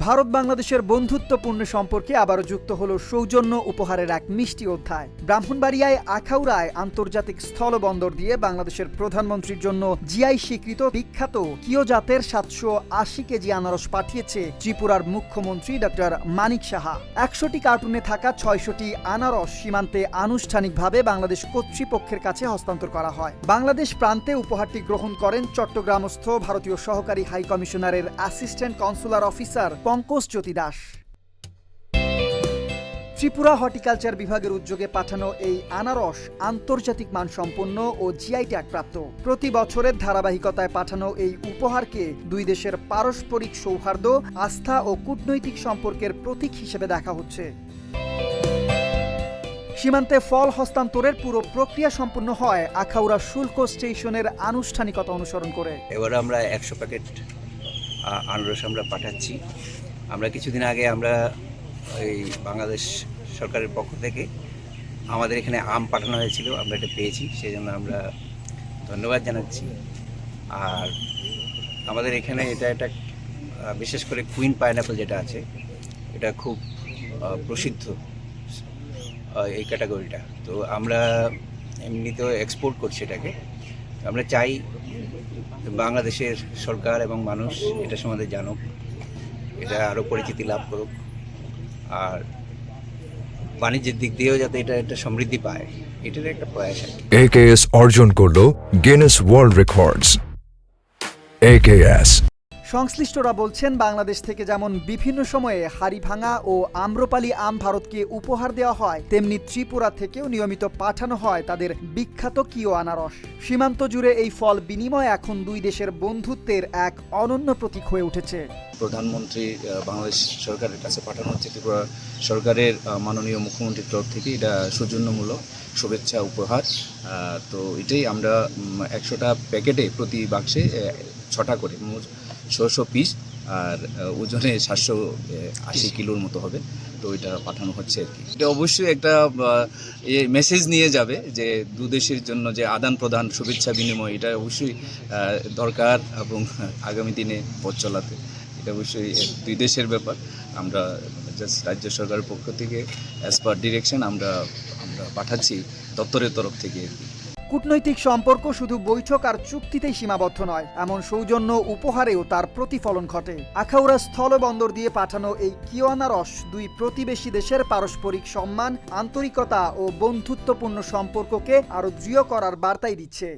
ভারত বাংলাদেশের বন্ধুত্বপূর্ণ সম্পর্কে আবারও যুক্ত হলো সৌজন্য উপহারের এক মিষ্টি অধ্যায়। ব্রাহ্মণবাড়িয়ায় আখাউড়ায় আন্তর্জাতিক স্থলবন্দর দিয়ে বাংলাদেশের প্রধানমন্ত্রীর জন্য জিআই স্বীকৃত বিখ্যাত কিও জাতের 780 কেজি আনারস পাঠিয়েছে ত্রিপুরার মুখ্যমন্ত্রী ডক্টর মানিক সাহা। 100টি কার্টুনে থাকা 600টি আনারস সীমান্তে আনুষ্ঠানিকভাবে বাংলাদেশ কর্তৃপক্ষের কাছে হস্তান্তর করা হয়। বাংলাদেশ প্রান্তে উপহারটি গ্রহণ করেন চট্টগ্রামস্থ ভারতীয় সহকারী হাই কমিশনারের অ্যাসিস্ট্যান্ট কনসুলার অফিসার পঙ্কজ জ্যোতি দাস। ত্রিপুরা হর্টিকালচার বিভাগের উদ্যোগে পাঠানো এই আনারস আন্তর্জাতিক মানসম্পন্ন ও জিআই ট্যাগ প্রাপ্ত। প্রতি বছরের ধারাবাহিকতায় পাঠানো এই উপহারকে দুই দেশের পারস্পরিক সৌহার্দ্য, আস্থা ও কূটনৈতিক সম্পর্কের প্রতীক হিসেবে দেখা হচ্ছে। সীমান্তে ফল হস্তান্তরের পুরো প্রক্রিয়া সম্পূর্ণ হয় আখাউড়া শুল্ক স্টেশনের আনুষ্ঠানিকতা অনুসরণ করে। এবার আমরা 100 প্যাকেট আনারস আমরা পাঠাচ্ছি। আমরা কিছুদিন আগে আমরা এই বাংলাদেশ সরকারের পক্ষ থেকে আমাদের এখানে আম পাঠানো হয়েছিল, আমরা এটা পেয়েছি, সেই জন্য আমরা ধন্যবাদ জানাচ্ছি। আর আমাদের এখানে এটা বিশেষ করে কুইন পাইনঅ্যাপল যেটা আছে, এটা খুব প্রসিদ্ধ এই ক্যাটাগরিটা। তো আমরা এমনিতেও এক্সপোর্ট করছি এটাকে। আমরা চাই বাংলাদেশের সরকার এবং মানুষ এটা সম্বন্ধে জানুক, এটা আরও পরিচিতি লাভ করুক, আর বাণিজ্যের দিক দিয়েও যাতে এটা সমৃদ্ধি পায়, এটার একটা প্রয়াস। AKS অর্জন করলো গিনেস ওয়ার্ল্ড রেকর্ডস। AKS সংশ্লিষ্টরা বলছেন, বাংলাদেশ থেকে যেমন বিভিন্ন সময়ে হাড়িভাঙা ও আম্রপালি আম ভারতকে উপহার দেওয়া হয়, তেমনি ত্রিপুরা থেকেও নিয়মিত পাঠানো হয় তাদের বিখ্যাত কিও আনারস। সীমান্ত জুড়ে এই ফল বিনিময় এখন দুই দেশের বন্ধুত্বের এক অনন্য প্রতীক হয়ে উঠেছে। প্রধানমন্ত্রী বাংলাদেশ সরকারের কাছে পাঠানো হচ্ছে ত্রিপুরা সরকারের মাননীয় মুখ্যমন্ত্রীর তরফ থেকে এটা সৌজন্যমূলক শুভেচ্ছা উপহার। তো এটাই আমরা 100টা প্যাকেটে প্রতি বাক্সে 6টা করে 600 পিস, আর ওজনে 780 কিলোর মতো হবে। তো এটা পাঠানো হচ্ছে আর কি। এটা অবশ্যই একটা মেসেজ নিয়ে যাবে যে দু দেশের জন্য যে আদান প্রদান, শুভেচ্ছা বিনিময়, এটা অবশ্যই দরকার এবং আগামী দিনে পথ চলাতে এটা অবশ্যই দুই দেশের ব্যাপার। আমরা রাজ্য সরকারের পক্ষ থেকে অ্যাজ পার ডিরেকশন আমরা পাঠাচ্ছি দপ্তরের তরফ থেকে আর কি। কূটনৈতিক সম্পর্ক শুধু বৈঠক আর চুক্তিতেই সীমাবদ্ধ নয়, এমন সৌজন্য উপহারেও তার প্রতিফলন ঘটে। আখাউড়া স্থলবন্দর দিয়ে পাঠানো এই কিও আনারস দুই প্রতিবেশী দেশের পারস্পরিক সম্মান, আন্তরিকতা ও বন্ধুত্বপূর্ণ সম্পর্ককে আরও দৃঢ় করার বার্তাই দিচ্ছে।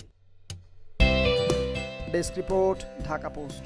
Desk report, Dhaka post.